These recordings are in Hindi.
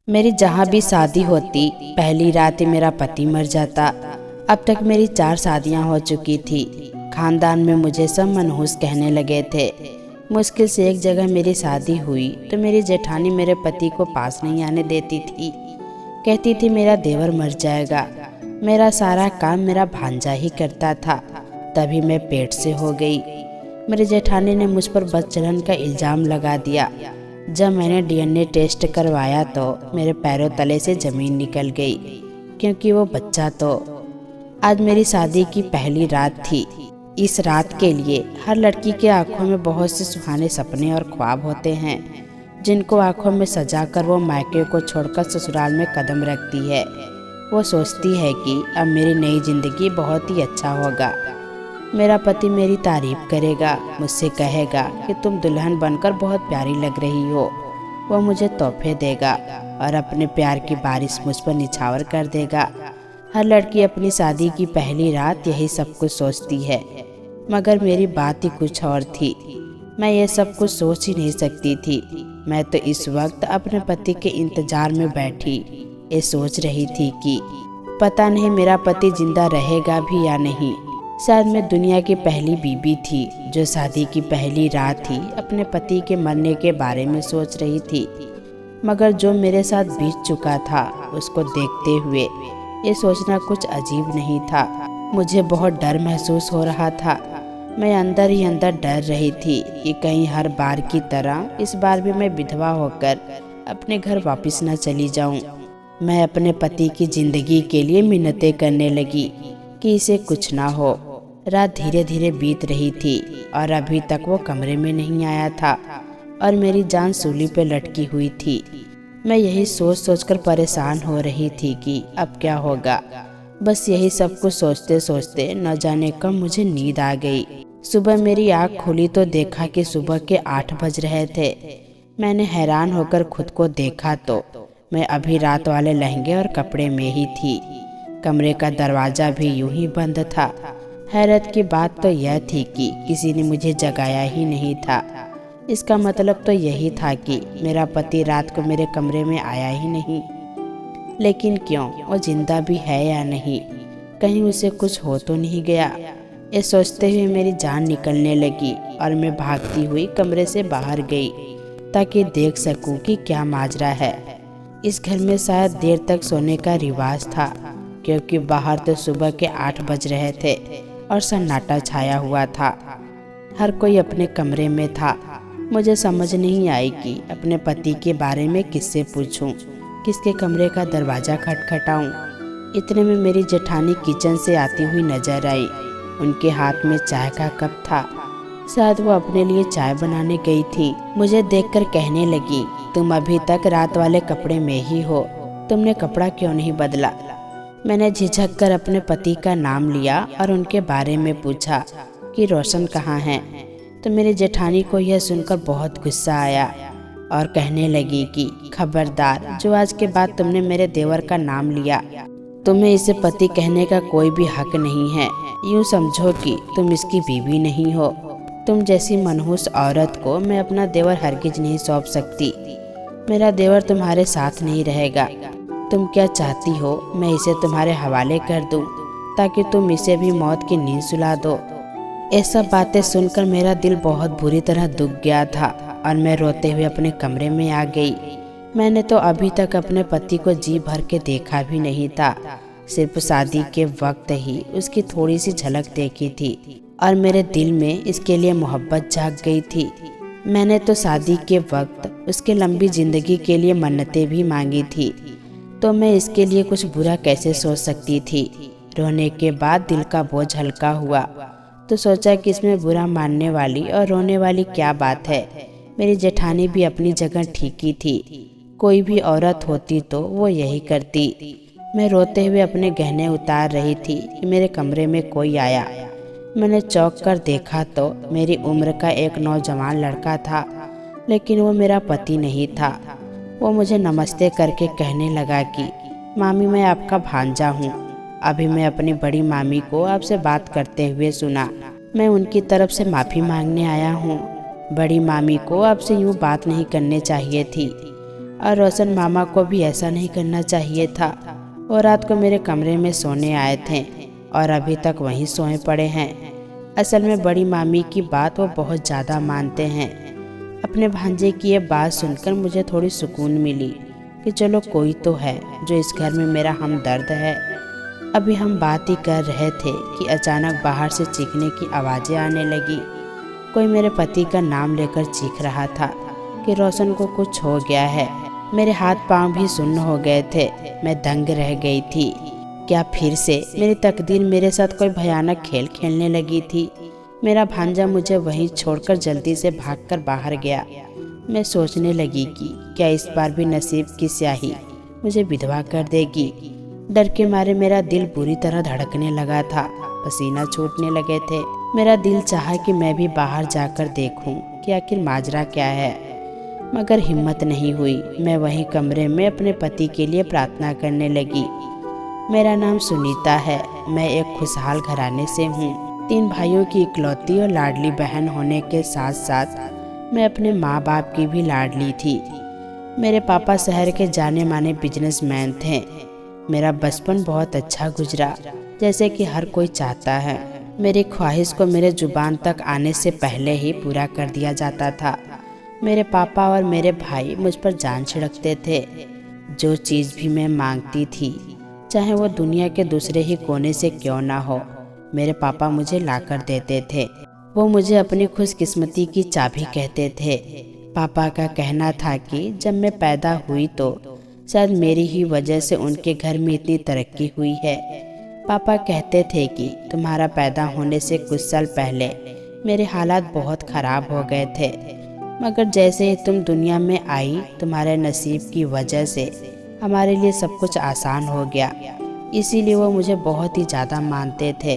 मेरी जहाँ भी शादी होती पहली रात ही मेरा पति मर जाता। अब तक मेरी 4 शादियाँ हो चुकी थी। खानदान में मुझे सब मनहूस कहने लगे थे। मुश्किल से एक जगह मेरी शादी हुई तो मेरी जेठानी मेरे पति को पास नहीं आने देती थी। कहती थी मेरा देवर मर जाएगा। मेरा सारा काम मेरा भांजा ही करता था। तभी मैं पेट से हो गई। मेरी जेठानी ने मुझ पर बदचलन का इल्ज़ाम लगा दिया। जब मैंने डीएनए टेस्ट करवाया तो मेरे पैरों तले से ज़मीन निकल गई, क्योंकि वो बच्चा तो। आज मेरी शादी की पहली रात थी। इस रात के लिए हर लड़की के आंखों में बहुत से सुहाने सपने और ख्वाब होते हैं, जिनको आंखों में सजा कर वो मायके को छोड़कर ससुराल में कदम रखती है। वो सोचती है कि अब मेरी नई जिंदगी बहुत ही अच्छा होगा। मेरा पति मेरी तारीफ करेगा, मुझसे कहेगा कि तुम दुल्हन बनकर बहुत प्यारी लग रही हो। वो मुझे तोहफे देगा और अपने प्यार की बारिश मुझ पर निछावर कर देगा। हर लड़की अपनी शादी की पहली रात यही सब कुछ सोचती है, मगर मेरी बात ही कुछ और थी। मैं ये सब कुछ सोच ही नहीं सकती थी। मैं तो इस वक्त अपने पति के इंतजार में बैठी ये सोच रही थी कि पता नहीं मेरा पति जिंदा रहेगा भी या नहीं। शायद मैं दुनिया की पहली बीबी थी जो शादी की पहली रात ही अपने पति के मरने के बारे में सोच रही थी। मगर जो मेरे साथ बीत चुका था उसको देखते हुए ये सोचना कुछ अजीब नहीं था। मुझे बहुत डर महसूस हो रहा था। मैं अंदर ही अंदर डर रही थी कि कहीं हर बार की तरह इस बार भी मैं विधवा होकर अपने घर वापस न चली जाऊं। मैं अपने पति की जिंदगी के लिए मिन्नतें करने लगी कि इसे कुछ ना हो। रात धीरे धीरे बीत रही थी और अभी तक वो कमरे में नहीं आया था और मेरी जान सूली पे लटकी हुई थी। मैं यही सोच सोचकर परेशान हो रही थी कि अब क्या होगा। बस यही सब कुछ सोचते सोचते न जाने कब मुझे नींद आ गई। सुबह मेरी आँख खुली तो देखा कि सुबह के 8 बज रहे थे। मैंने हैरान होकर खुद को देखा तो मैं अभी रात वाले लहंगे और कपड़े में ही थी। कमरे का दरवाज़ा भी यूं ही बंद था। हैरत की बात तो यह थी कि किसी ने मुझे जगाया ही नहीं था। इसका मतलब तो यही था कि मेरा पति रात को मेरे कमरे में आया ही नहीं। लेकिन क्यों, वो जिंदा भी है या नहीं, कहीं उसे कुछ हो तो नहीं गया। ये सोचते हुए मेरी जान निकलने लगी और मैं भागती हुई कमरे से बाहर गई ताकि देख सकूं कि क्या माजरा है। इस घर में शायद देर तक सोने का रिवाज था, क्योंकि बाहर तो सुबह के 8 बज रहे थे और सन्नाटा छाया हुआ था। हर कोई अपने कमरे में था। मुझे समझ नहीं आई कि अपने पति के बारे में किससे पूछूं, किसके कमरे का दरवाज़ा खटखटाऊं। इतने में मेरी जेठानी किचन से आती हुई नजर आई। उनके हाथ में चाय का कप था। शायद वो अपने लिए चाय बनाने गई थी। मुझे देखकर कहने लगी, तुम अभी तक रात वाले कपड़े में ही हो, तुमने कपड़ा क्यों नहीं बदला? मैंने झिझक कर अपने पति का नाम लिया और उनके बारे में पूछा कि रोशन कहाँ हैं। तो मेरी जेठानी को यह सुनकर बहुत गुस्सा आया और कहने लगी कि खबरदार, जो आज के बाद तुमने मेरे देवर का नाम लिया, तुम्हें इसे पति कहने का कोई भी हक नहीं है। यूँ समझो कि तुम इसकी बीवी नहीं हो। तुम जैसी मनहूस औरत को मैं अपना देवर हरगिज नहीं सौंप सकती। मेरा देवर तुम्हारे साथ नहीं रहेगा। तुम क्या चाहती हो मैं इसे तुम्हारे हवाले कर दूं, ताकि तुम इसे भी मौत की नींद सुला दो? ये सब बातें सुनकर मेरा दिल बहुत बुरी तरह दुख गया था और मैं रोते हुए अपने कमरे में आ गई। मैंने तो अभी तक अपने पति को जी भर के देखा भी नहीं था। सिर्फ शादी के वक्त ही उसकी थोड़ी सी झलक देखी थी और मेरे दिल में इसके लिए मोहब्बत जाग गई थी। मैंने तो शादी के वक्त उसके लंबी जिंदगी के लिए मन्नतें भी मांगी थी, तो मैं इसके लिए कुछ बुरा कैसे सोच सकती थी। रोने के बाद दिल का बोझ हल्का हुआ तो सोचा कि इसमें बुरा मानने वाली और रोने वाली क्या बात है। मेरी जेठानी भी अपनी जगह ठीक ही थी। कोई भी औरत होती तो वो यही करती। मैं रोते हुए अपने गहने उतार रही थी कि मेरे कमरे में कोई आया। मैंने चौंक कर देखा तो मेरी उम्र का एक नौजवान लड़का था, लेकिन वो मेरा पति नहीं था। वो मुझे नमस्ते करके कहने लगा कि मामी, मैं आपका भांजा हूँ। अभी मैं अपनी बड़ी मामी को आपसे बात करते हुए सुना। मैं उनकी तरफ से माफ़ी मांगने आया हूँ। बड़ी मामी को आपसे यूँ बात नहीं करनी चाहिए थी। और रोशन मामा को भी ऐसा नहीं करना चाहिए था। वो रात को मेरे कमरे में सोने आए थे और अभी तक वहीं सोए पड़े हैं। असल में बड़ी मामी की बात वो बहुत ज़्यादा मानते हैं। अपने भांजे की ये बात सुनकर मुझे थोड़ी सुकून मिली कि चलो कोई तो है जो इस घर में मेरा हमदर्द है। अभी हम बात ही कर रहे थे कि अचानक बाहर से चीखने की आवाज़ें आने लगी। कोई मेरे पति का नाम लेकर चीख रहा था कि रोशन को कुछ हो गया है। मेरे हाथ पांव भी सुन्न हो गए थे। मैं दंग रह गई थी। क्या फिर से मेरी तकदीर मेरे साथ कोई भयानक खेल खेलने लगी थी? मेरा भांजा मुझे वहीं छोड़कर जल्दी से भागकर बाहर गया। मैं सोचने लगी कि क्या इस बार भी नसीब की स्याही मुझे विधवा कर देगी। डर के मारे मेरा दिल बुरी तरह धड़कने लगा था, पसीना छूटने लगे थे। मेरा दिल चाहा कि मैं भी बाहर जाकर देखूं कि आखिर माजरा क्या है, मगर हिम्मत नहीं हुई। मैं वहीं कमरे में अपने पति के लिए प्रार्थना करने लगी। मेरा नाम सुनीता है। मैं एक खुशहाल घराने से हूँ। 3 भाइयों की इकलौती और लाडली बहन होने के साथ साथ मैं अपने माँ बाप की भी लाडली थी। मेरे पापा शहर के जाने माने बिजनेसमैन थे। मेरा बचपन बहुत अच्छा गुजरा, जैसे कि हर कोई चाहता है। मेरी ख्वाहिश को मेरे जुबान तक आने से पहले ही पूरा कर दिया जाता था। मेरे पापा और मेरे भाई मुझ पर जान छिड़कते थे। जो चीज़ भी मैं मांगती थी, चाहे वो दुनिया के दूसरे ही कोने से क्यों ना हो, मेरे पापा मुझे लाकर देते थे। वो मुझे अपनी खुशकिस्मती की चाबी कहते थे। पापा का कहना था कि जब मैं पैदा हुई तो शायद मेरी ही वजह से उनके घर में इतनी तरक्की हुई है। पापा कहते थे कि तुम्हारा पैदा होने से कुछ साल पहले मेरे हालात बहुत ख़राब हो गए थे, मगर जैसे ही तुम दुनिया में आई, तुम्हारे नसीब की वजह से हमारे लिए सब कुछ आसान हो गया। इसीलिए वो मुझे बहुत ही ज़्यादा मानते थे।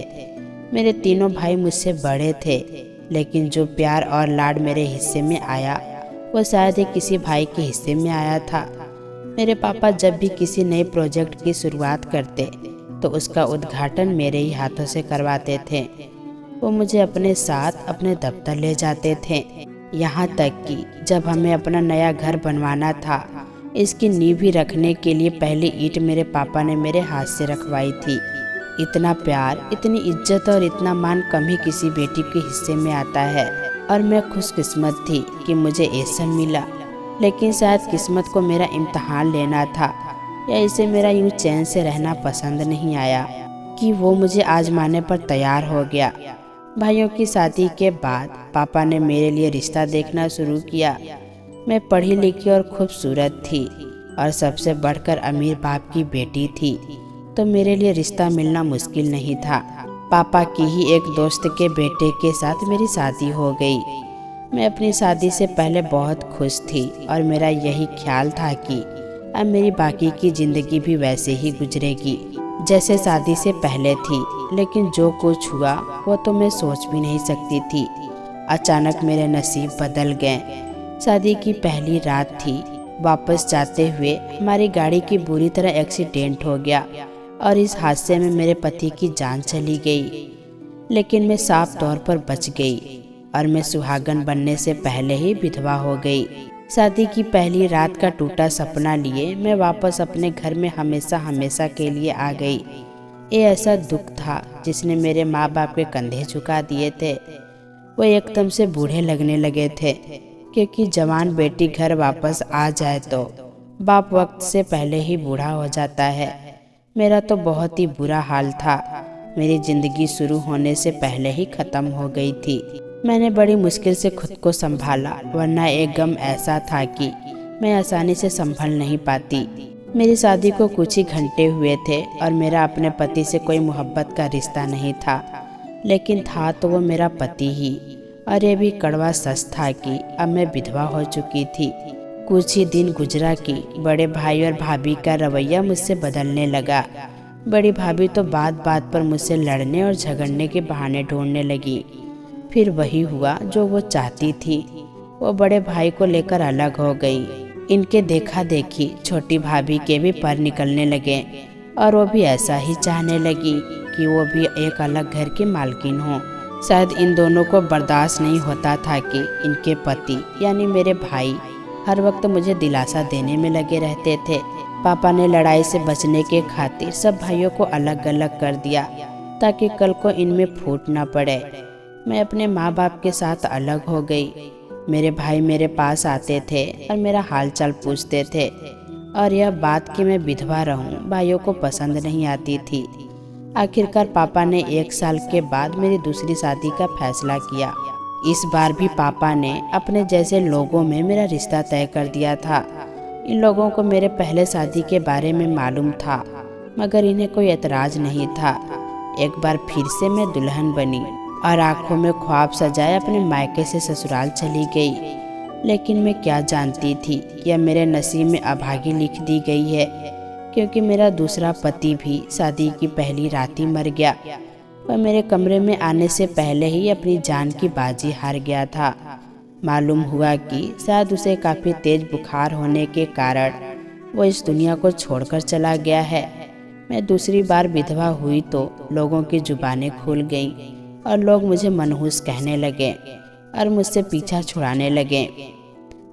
मेरे तीनों भाई मुझसे बड़े थे, लेकिन जो प्यार और लाड मेरे हिस्से में आया वो शायद ही किसी भाई के हिस्से में आया था। मेरे पापा जब भी किसी नए प्रोजेक्ट की शुरुआत करते तो उसका उद्घाटन मेरे ही हाथों से करवाते थे। वो मुझे अपने साथ अपने दफ्तर ले जाते थे। यहाँ तक कि जब हमें अपना नया घर बनवाना था, इसकी नींव भी रखने के लिए पहली ईंट मेरे पापा ने मेरे हाथ से रखवाई थी। इतना प्यार, इतनी इज्जत और इतना मान कम ही किसी बेटी के हिस्से में आता है, और मैं खुशकिस्मत थी कि मुझे ऐसा मिला। लेकिन शायद किस्मत को मेरा इम्तहान लेना था, या इसे मेरा यूं चैन से रहना पसंद नहीं आया कि वो मुझे आजमाने पर तैयार हो गया। भाइयों की शादी के बाद पापा ने मेरे लिए रिश्ता देखना शुरू किया। मैं पढ़ी लिखी और खूबसूरत थी और सबसे बढ़कर अमीर बाप की बेटी थी, तो मेरे लिए रिश्ता मिलना मुश्किल नहीं था। पापा की ही एक दोस्त के बेटे के साथ मेरी शादी हो गई। मैं अपनी शादी से पहले बहुत खुश थी और मेरा यही ख्याल था कि अब मेरी बाकी की ज़िंदगी भी वैसे ही गुजरेगी जैसे शादी से पहले थी। लेकिन जो कुछ हुआ वो तो मैं सोच भी नहीं सकती थी। अचानक मेरे नसीब बदल गए। शादी की पहली रात थी। वापस जाते हुए हमारी गाड़ी की बुरी तरह एक्सीडेंट हो गया और इस हादसे में मेरे पति की जान चली गई। लेकिन मैं साफ तौर पर बच गई और मैं सुहागन बनने से पहले ही विधवा हो गई। शादी की पहली रात का टूटा सपना लिए मैं वापस अपने घर में हमेशा हमेशा के लिए आ गई। ये ऐसा दुख था जिसने मेरे माँ बाप के कंधे झुका दिए थे। वो एकदम से बूढ़े लगने लगे थे, क्योंकि जवान बेटी घर वापस आ जाए तो बाप वक्त से पहले ही बूढ़ा हो जाता है। मेरा तो बहुत ही बुरा हाल था। मेरी जिंदगी शुरू होने से पहले ही ख़त्म हो गई थी। मैंने बड़ी मुश्किल से खुद को संभाला, वरना एक गम ऐसा था कि मैं आसानी से संभल नहीं पाती। मेरी शादी को कुछ ही घंटे हुए थे और मेरा अपने पति से कोई मोहब्बत का रिश्ता नहीं था, लेकिन था तो वो मेरा पति ही। और ये भी कड़वा सच था कि अब मैं विधवा हो चुकी थी। कुछ ही दिन गुजरा कि बड़े भाई और भाभी का रवैया मुझसे बदलने लगा। बड़ी भाभी तो बात बात पर मुझसे लड़ने और झगड़ने के बहाने ढूंढने लगी। फिर वही हुआ जो वो चाहती थी। वो बड़े भाई को लेकर अलग हो गई। इनके देखा देखी छोटी भाभी के भी पर निकलने लगे और वो भी ऐसा ही चाहने लगी कि वो भी एक अलग घर की मालकिन हो। शायद इन दोनों को बर्दाश्त नहीं होता था कि इनके पति यानी मेरे भाई हर वक्त मुझे दिलासा देने में लगे रहते थे। पापा ने लड़ाई से बचने के खातिर सब भाइयों को अलग अलग कर दिया ताकि कल को इनमें फूट न पड़े। मैं अपने माँ बाप के साथ अलग हो गई। मेरे भाई मेरे पास आते थे और मेरा हालचाल पूछते थे, और यह बात कि मैं विधवा रहूं भाइयों को पसंद नहीं आती थी। आखिरकार पापा ने 1 साल के बाद मेरी दूसरी शादी का फैसला किया। इस बार भी पापा ने अपने जैसे लोगों में मेरा रिश्ता तय कर दिया था। इन लोगों को मेरे पहले शादी के बारे में मालूम था, मगर इन्हें कोई एतराज नहीं था। एक बार फिर से मैं दुल्हन बनी और आंखों में ख्वाब सजाए अपने मायके से ससुराल चली गई। लेकिन मैं क्या जानती थी, यह मेरे नसीब में अभागी लिख दी गई है, क्योंकि मेरा दूसरा पति भी शादी की पहली रात ही मर गया। वह मेरे कमरे में आने से पहले ही अपनी जान की बाजी हार गया था। मालूम हुआ कि शायद उसे काफ़ी तेज बुखार होने के कारण वो इस दुनिया को छोड़कर चला गया है। मैं दूसरी बार विधवा हुई तो लोगों की जुबानें खुल गईं और लोग मुझे मनहूस कहने लगे और मुझसे पीछा छुड़ाने लगे।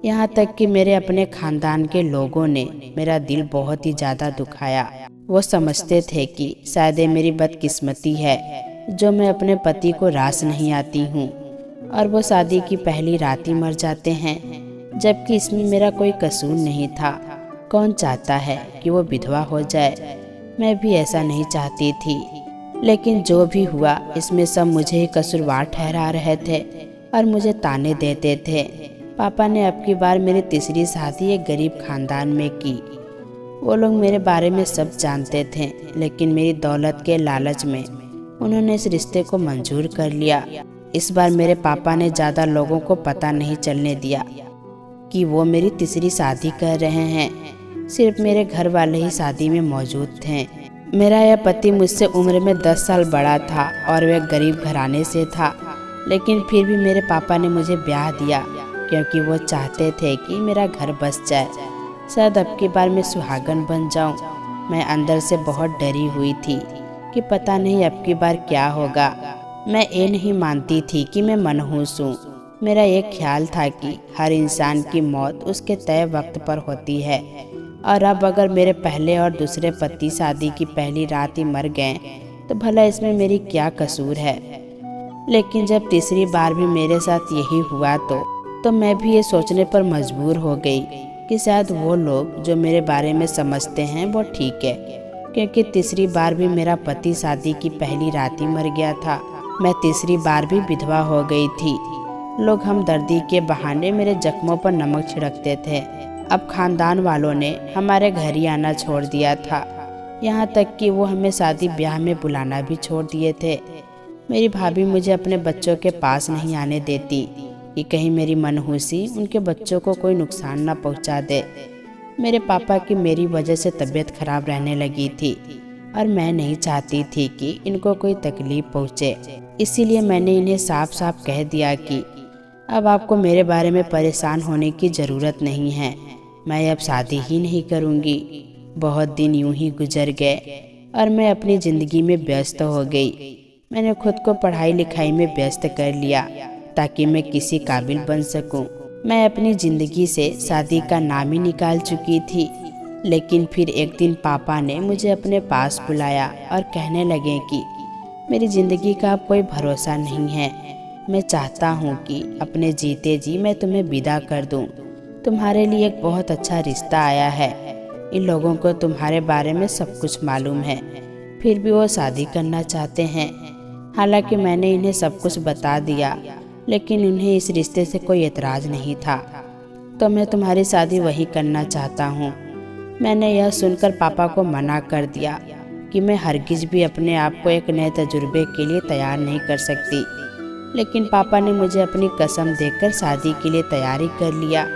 यहाँ तक कि मेरे अपने खानदान के लोगों ने मेरा दिल बहुत ही ज़्यादा दुखाया। वो समझते थे कि शायद ये मेरी बदकिस्मती है जो मैं अपने पति को रास नहीं आती हूँ, और वो शादी की पहली रात ही मर जाते हैं, जबकि इसमें मेरा कोई कसूर नहीं था। कौन चाहता है कि वो विधवा हो जाए? मैं भी ऐसा नहीं चाहती थी, लेकिन जो भी हुआ इसमें सब मुझे ही कसूरवार ठहरा रहे थे और मुझे ताने देते थे। पापा ने अब की बार मेरी तीसरी शादी एक गरीब खानदान में की। वो लोग मेरे बारे में सब जानते थे, लेकिन मेरी दौलत के लालच में उन्होंने इस रिश्ते को मंजूर कर लिया। इस बार मेरे पापा ने ज़्यादा लोगों को पता नहीं चलने दिया कि वो मेरी तीसरी शादी कर रहे हैं। सिर्फ मेरे घर वाले ही शादी में मौजूद थे। मेरा यह पति मुझसे उम्र में 10 साल बड़ा था और वह गरीब घराने से था, लेकिन फिर भी मेरे पापा ने मुझे ब्याह दिया क्योंकि वो चाहते थे कि मेरा घर बस जाए। शायद अब की बार मैं सुहागन बन जाऊं। मैं अंदर से बहुत डरी हुई थी कि पता नहीं अब की बार क्या होगा। मैं ये नहीं मानती थी कि मैं मनहूस हूँ। मेरा एक ख्याल था कि हर इंसान की मौत उसके तय वक्त पर होती है, और अब अगर मेरे पहले और दूसरे पति शादी की पहली रात ही मर गए तो भला इसमें मेरी क्या कसूर है। लेकिन जब तीसरी बार भी मेरे साथ यही हुआ तो मैं भी ये सोचने पर मजबूर हो गई कि शायद वो लोग जो मेरे बारे में समझते हैं वो ठीक है, क्योंकि तीसरी बार भी मेरा पति शादी की पहली रात ही मर गया था। मैं तीसरी बार भी विधवा हो गई थी। लोग हमदर्दी के बहाने मेरे जख्मों पर नमक छिड़कते थे। अब खानदान वालों ने हमारे घर ही आना छोड़ दिया था, यहाँ तक कि वो हमें शादी ब्याह में बुलाना भी छोड़ दिए थे। मेरी भाभी मुझे अपने बच्चों के पास नहीं आने देती कि कहीं मेरी मनहूसी उनके बच्चों को कोई नुकसान ना पहुँचा दे। मेरे पापा की मेरी वजह से तबीयत खराब रहने लगी थी और मैं नहीं चाहती थी कि इनको कोई तकलीफ पहुँचे। इसीलिए मैंने इन्हें साफ साफ कह दिया कि अब आपको मेरे बारे में परेशान होने की ज़रूरत नहीं है। मैं अब शादी ही नहीं करूँगी। बहुत दिन यूं ही गुजर गए और मैं अपनी ज़िंदगी में व्यस्त हो गई। मैंने खुद को पढ़ाई लिखाई में व्यस्त कर लिया ताकि मैं किसी काबिल बन सकूं। मैं अपनी ज़िंदगी से शादी का नाम ही निकाल चुकी थी। लेकिन फिर एक दिन पापा ने मुझे अपने पास बुलाया और कहने लगे कि मेरी ज़िंदगी का अब कोई भरोसा नहीं है। मैं चाहता हूँ कि अपने जीते जी मैं तुम्हें विदा कर दूँ। तुम्हारे लिए एक बहुत अच्छा रिश्ता आया है। इन लोगों को तुम्हारे बारे में सब कुछ मालूम है, फिर भी वो शादी करना चाहते हैं। हालांकि मैंने इन्हें सब कुछ बता दिया, लेकिन उन्हें इस रिश्ते से कोई एतराज़ नहीं था। तो मैं तुम्हारी शादी वही करना चाहता हूँ। मैंने यह सुनकर पापा को मना कर दिया कि मैं हरगिज़ भी अपने आप को एक नए तजुर्बे के लिए तैयार नहीं कर सकती। लेकिन पापा ने मुझे अपनी कसम देकर शादी के लिए तैयारी कर लिया,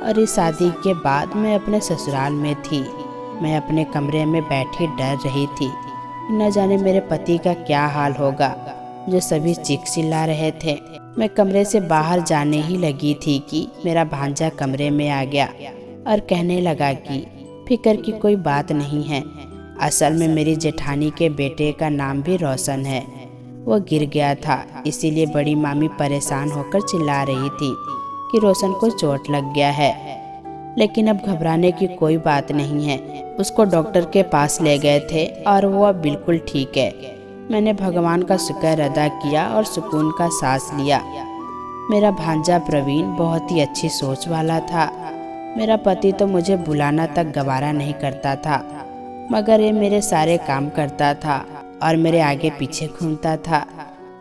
और इस शादी के बाद मैं अपने ससुराल में थी। मैं अपने कमरे में बैठी डर रही थी, न जाने मेरे पति का क्या हाल होगा, जो सभी चीख चिल्ला रहे थे। मैं कमरे से बाहर जाने ही लगी थी कि मेरा भांजा कमरे में आ गया और कहने लगा कि फिक्र की कोई बात नहीं है। असल में मेरी जेठानी के बेटे का नाम भी रोशन है। वो गिर गया था, इसीलिए बड़ी मामी परेशान होकर चिल्ला रही थी कि रोशन को चोट लग गया है। लेकिन अब घबराने की कोई बात नहीं है। उसको डॉक्टर के पास ले गए थे और वो अब बिल्कुल ठीक है। मैंने भगवान का शुक्र अदा किया और सुकून का सांस लिया। मेरा भांजा प्रवीण बहुत ही अच्छी सोच वाला था। मेरा पति तो मुझे बुलाना तक गवारा नहीं करता था, मगर ये मेरे सारे काम करता था और मेरे आगे पीछे घूमता था।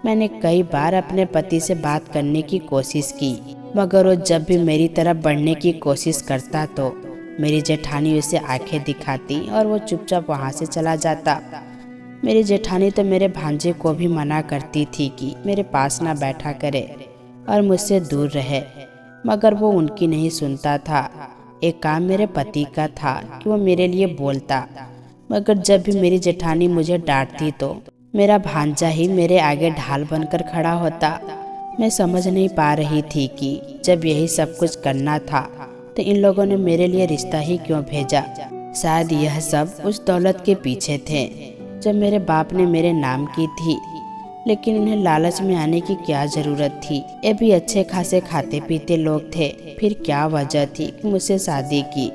मैंने कई बार अपने पति से बात करने की कोशिश की, मगर वो जब भी मेरी तरफ बढ़ने की कोशिश करता तो मेरी जेठानी उसे आंखें दिखाती और वो चुपचाप वहाँ से चला जाता। मेरी जेठानी तो मेरे भांजे को भी मना करती थी कि मेरे पास ना बैठा करे और मुझसे दूर रहे, मगर वो उनकी नहीं सुनता था। एक काम मेरे पति का था कि वो मेरे लिए बोलता, मगर जब भी मेरी जेठानी मुझे डांटती तो मेरा भांजा ही मेरे आगे ढाल बनकर खड़ा होता। मैं समझ नहीं पा रही थी कि जब यही सब कुछ करना था तो इन लोगों ने मेरे लिए रिश्ता ही क्यों भेजा। शायद यह सब उस दौलत के पीछे थे जब मेरे बाप ने मेरे नाम की थी, लेकिन इन्हें लालच में आने की क्या जरूरत थी। ये भी अच्छे खासे खाते पीते लोग थे, फिर क्या वजह थी कि मुझसे शादी की।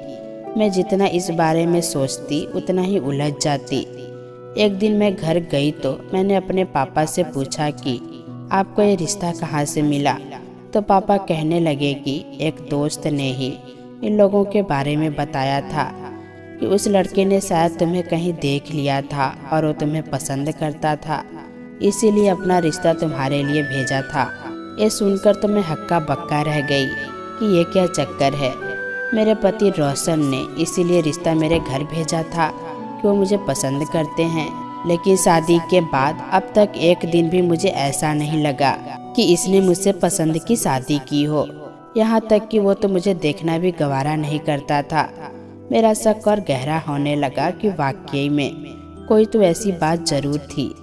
मैं जितना इस बारे में सोचती उतना ही उलझ जाती। एक दिन मैं घर गई तो मैंने अपने पापा से पूछा कि आपको ये रिश्ता कहाँ से मिला। तो पापा कहने लगे कि एक दोस्त ने ही इन लोगों के बारे में बताया था कि उस लड़के ने शायद तुम्हें कहीं देख लिया था और वो तुम्हें पसंद करता था, इसीलिए अपना रिश्ता तुम्हारे लिए भेजा था। ये सुनकर तो मैं हक्का बक्का रह गई कि ये क्या चक्कर है। मेरे पति रोशन ने इसीलिए रिश्ता मेरे घर भेजा था कि वो मुझे पसंद करते हैं, लेकिन शादी के बाद अब तक एक दिन भी मुझे ऐसा नहीं लगा कि इसने मुझसे पसंद की शादी की हो। यहाँ तक कि वो तो मुझे देखना भी गवारा नहीं करता था। मेरा शक और गहरा होने लगा कि वाकई में कोई तो ऐसी बात जरूर थी,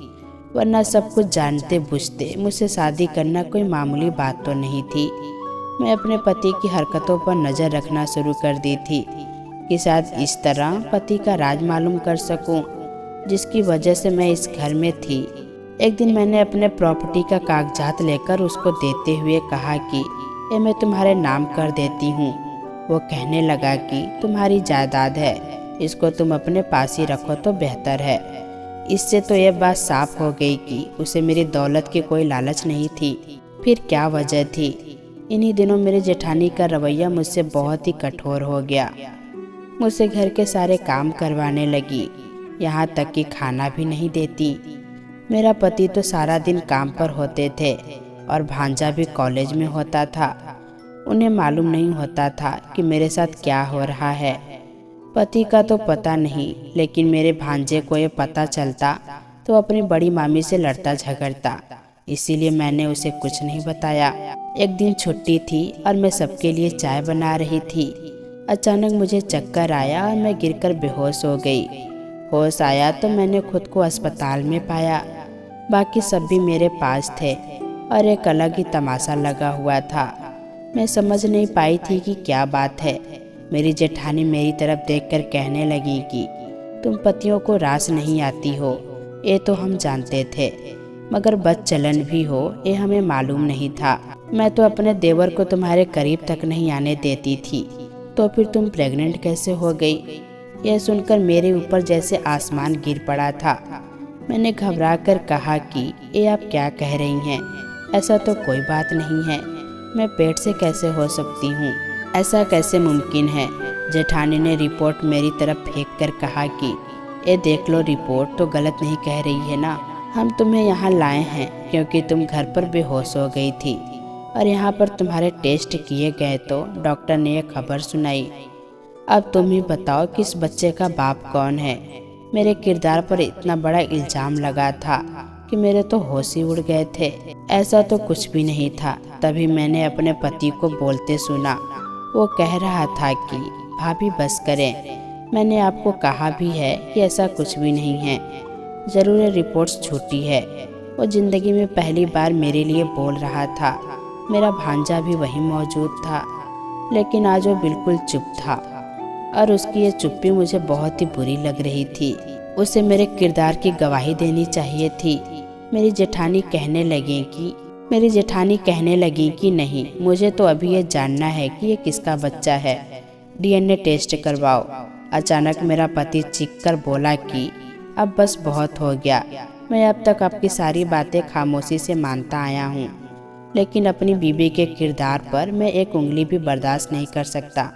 वरना सब कुछ जानते बुझते मुझसे शादी करना कोई मामूली बात तो नहीं थी। मैं अपने पति की हरकतों पर नज़र रखना शुरू कर दी थी कि शायद इस तरह पति का राज मालूम कर सकूं, जिसकी वजह से मैं इस घर में थी। एक दिन मैंने अपने प्रॉपर्टी का कागजात लेकर उसको देते हुए कहा कि ये मैं तुम्हारे नाम कर देती हूँ। वो कहने लगा कि तुम्हारी जायदाद है, इसको तुम अपने पास ही रखो तो बेहतर है। इससे तो यह बात साफ हो गई कि उसे मेरी दौलत की कोई लालच नहीं थी। फिर क्या वजह थी। इन्हीं दिनों मेरी जेठानी का रवैया मुझसे बहुत ही कठोर हो गया। मुझसे घर के सारे काम करवाने लगी, यहाँ तक कि खाना भी नहीं देती। मेरा पति तो सारा दिन काम पर होते थे और भांजा भी कॉलेज में होता था। उन्हें मालूम नहीं होता था कि मेरे साथ क्या हो रहा है। पति का तो पता नहीं, लेकिन मेरे भांजे को ये पता चलता तो अपनी बड़ी मामी से लड़ता झगड़ता, इसीलिए मैंने उसे कुछ नहीं बताया। एक दिन छुट्टी थी और मैं सबके लिए चाय बना रही थी। अचानक मुझे चक्कर आया और मैं गिरकर बेहोश हो गई। होश आया तो मैंने खुद को अस्पताल में पाया। बाकी सब भी मेरे पास थे और एक अलग ही तमाशा लगा हुआ था। मैं समझ नहीं पाई थी कि क्या बात है। मेरी जेठानी मेरी तरफ देखकर कहने लगी कि तुम पतियों को रास नहीं आती हो, ये तो हम जानते थे, मगर बदचलन भी हो ये हमें मालूम नहीं था। मैं तो अपने देवर को तुम्हारे करीब तक नहीं आने देती थी, तो फिर तुम प्रेग्नेंट कैसे हो गई। यह सुनकर मेरे ऊपर जैसे आसमान गिर पड़ा था। मैंने घबरा कर कहा कि ये आप क्या कह रही हैं, ऐसा तो कोई बात नहीं है। मैं पेट से कैसे हो सकती हूँ, ऐसा कैसे मुमकिन है। जेठानी ने रिपोर्ट मेरी तरफ फेंक कर कहा कि ये देख लो, रिपोर्ट तो गलत नहीं कह रही है ना। हम तुम्हें यहाँ लाए हैं क्योंकि तुम घर पर बेहोश हो गई थी और यहाँ पर तुम्हारे टेस्ट किए गए तो डॉक्टर ने यह खबर सुनाई। अब तुम ही बताओ कि इस बच्चे का बाप कौन है। मेरे किरदार पर इतना बड़ा इल्जाम लगा था कि मेरे तो होश ही उड़ गए थे। ऐसा तो कुछ भी नहीं था। तभी मैंने अपने पति को बोलते सुना। वो कह रहा था कि भाभी बस करें, मैंने आपको कहा भी है कि ऐसा कुछ भी नहीं है, ज़रूर रिपोर्ट्स झूठी है। वो ज़िंदगी में पहली बार मेरे लिए बोल रहा था। मेरा भांजा भी वहीं मौजूद था, लेकिन आज वो बिल्कुल चुप था और उसकी ये चुप्पी मुझे बहुत ही बुरी लग रही थी। उसे मेरे किरदार की गवाही देनी चाहिए थी। मेरी जेठानी कहने लगी कि नहीं, मुझे तो अभी ये जानना है कि ये किसका बच्चा है। डीएनए टेस्ट करवाओ। अचानक मेरा पति चीख कर बोला कि अब बस बहुत हो गया। मैं अब तक आपकी सारी बातें खामोशी से मानता आया हूँ, लेकिन अपनी बीबी के किरदार पर मैं एक उंगली भी बर्दाश्त नहीं कर सकता।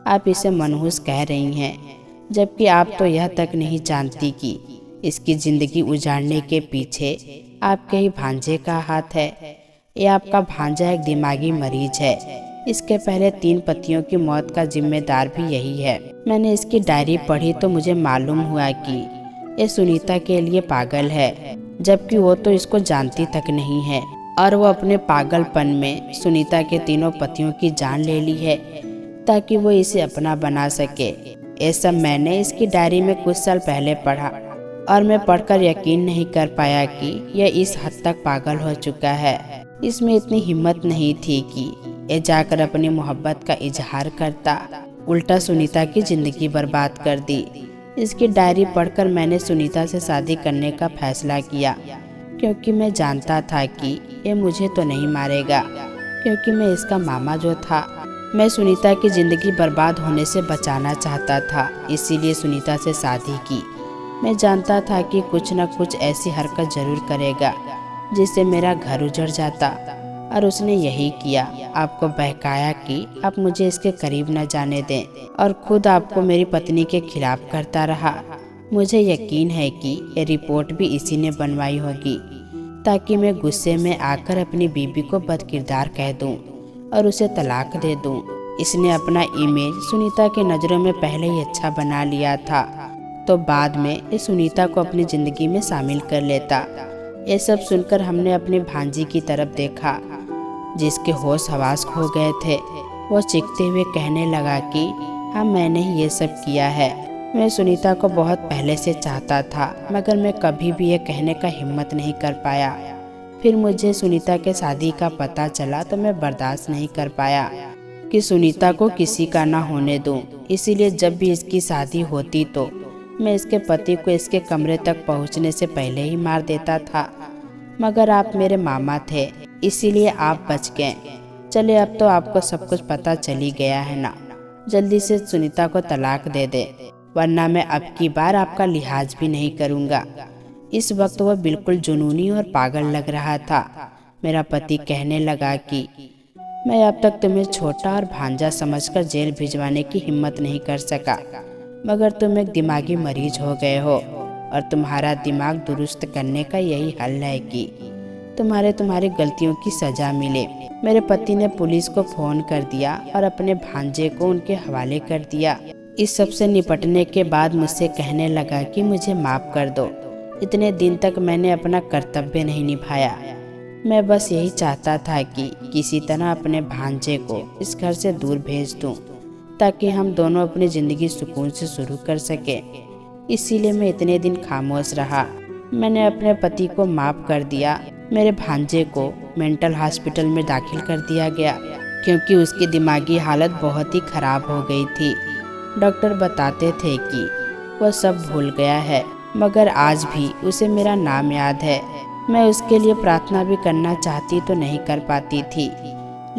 आप इसे मनहूस कह रही हैं, जबकि आप तो यह तक नहीं जानती कि इसकी जिंदगी उजाड़ने के पीछे आपके ही भांजे का हाथ है। ये आपका भांजा एक दिमागी मरीज है। इसके पहले 3 पतियों की मौत का जिम्मेदार भी यही है। मैंने इसकी डायरी पढ़ी तो मुझे मालूम हुआ कि ये सुनीता के लिए पागल है, जबकि वो तो इसको जानती तक नहीं है, और वो अपने पागलपन में सुनीता के 3 पतियों की जान ले ली है ताकि वो इसे अपना बना सके। ये सब मैंने इसकी डायरी में कुछ साल पहले पढ़ा, और मैं पढ़कर यकीन नहीं कर पाया कि यह इस हद तक पागल हो चुका है। इसमें इतनी हिम्मत नहीं थी कि ये जाकर अपनी मोहब्बत का इजहार करता, उल्टा सुनीता की जिंदगी बर्बाद कर दी। इसकी डायरी पढ़कर मैंने सुनीता से शादी करने का फैसला किया, क्योंकि मैं जानता था कि ये मुझे तो नहीं मारेगा, क्योंकि मैं इसका मामा जो था। मैं सुनीता की जिंदगी बर्बाद होने से बचाना चाहता था, इसीलिए सुनीता से शादी की। मैं जानता था कि कुछ न कुछ ऐसी हरकत जरूर करेगा जिससे मेरा घर उजड़ जाता, और उसने यही किया। आपको बहकाया कि आप मुझे इसके करीब न जाने दें, और खुद आपको मेरी पत्नी के खिलाफ करता रहा। मुझे यकीन है कि ये रिपोर्ट भी इसी ने बनवाई होगी, ताकि मैं गुस्से में आकर अपनी बीबी को बदकिरदार कह दूं और उसे तलाक दे दूं। इसने अपना इमेज सुनीता के नज़रों में पहले ही अच्छा बना लिया था, तो बाद में ये सुनीता को अपनी ज़िंदगी में शामिल कर लेता। ये सब सुनकर हमने अपनी भांजी की तरफ देखा, जिसके होश हवास खो गए थे। वो चीखते हुए कहने लगा कि हाँ, मैंने ही ये सब किया है। मैं सुनीता को बहुत पहले से चाहता था, मगर मैं कभी भी ये कहने का हिम्मत नहीं कर पाया। फिर मुझे सुनीता के शादी का पता चला तो मैं बर्दाश्त नहीं कर पाया कि सुनीता को किसी का ना होने दूं। इसीलिए जब भी इसकी शादी होती तो मैं इसके पति को इसके कमरे तक पहुंचने से पहले ही मार देता था, मगर आप मेरे मामा थे, इसीलिए आप बच गए। चले, अब तो आपको सब कुछ पता चली गया है ना। जल्दी से सुनीता को तलाक दे दे, वरना मैं अब की बार आपका लिहाज भी नहीं करूँगा। इस वक्त वह बिल्कुल जुनूनी और पागल लग रहा था। मेरा पति कहने लगा कि मैं अब तक तुम्हें छोटा और भांजा समझकर जेल भिजवाने की हिम्मत नहीं कर सका, मगर तुम एक दिमागी मरीज हो गए हो, और तुम्हारा दिमाग दुरुस्त करने का यही हल है कि तुम्हारी गलतियों की सजा मिले। मेरे पति ने पुलिस को फोन कर दिया और अपने भांजे को उनके हवाले कर दिया। इस सब से निपटने के बाद मुझसे कहने लगा कि मुझे माफ़ कर दो, इतने दिन तक मैंने अपना कर्तव्य नहीं निभाया। मैं बस यही चाहता था कि किसी तरह अपने भांजे को इस घर से दूर भेज दूं, ताकि हम दोनों अपनी ज़िंदगी सुकून से शुरू कर सकें। इसीलिए मैं इतने दिन खामोश रहा। मैंने अपने पति को माफ़ कर दिया। मेरे भांजे को मेंटल हॉस्पिटल में दाखिल कर दिया गया, क्योंकि उसकी दिमागी हालत बहुत ही ख़राब हो गई थी। डॉक्टर बताते थे कि वह सब भूल गया है, मगर आज भी उसे मेरा नाम याद है। मैं उसके लिए प्रार्थना भी करना चाहती तो नहीं कर पाती थी,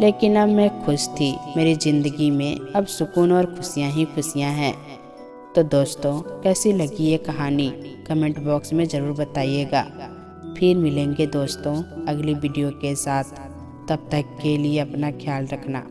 लेकिन अब मैं खुश थी। मेरी ज़िंदगी में अब सुकून और खुशियाँ ही खुशियाँ हैं। तो दोस्तों, कैसी लगी ये कहानी कमेंट बॉक्स में ज़रूर बताइएगा। फिर मिलेंगे दोस्तों अगली वीडियो के साथ। तब तक के लिए अपना ख्याल रखना।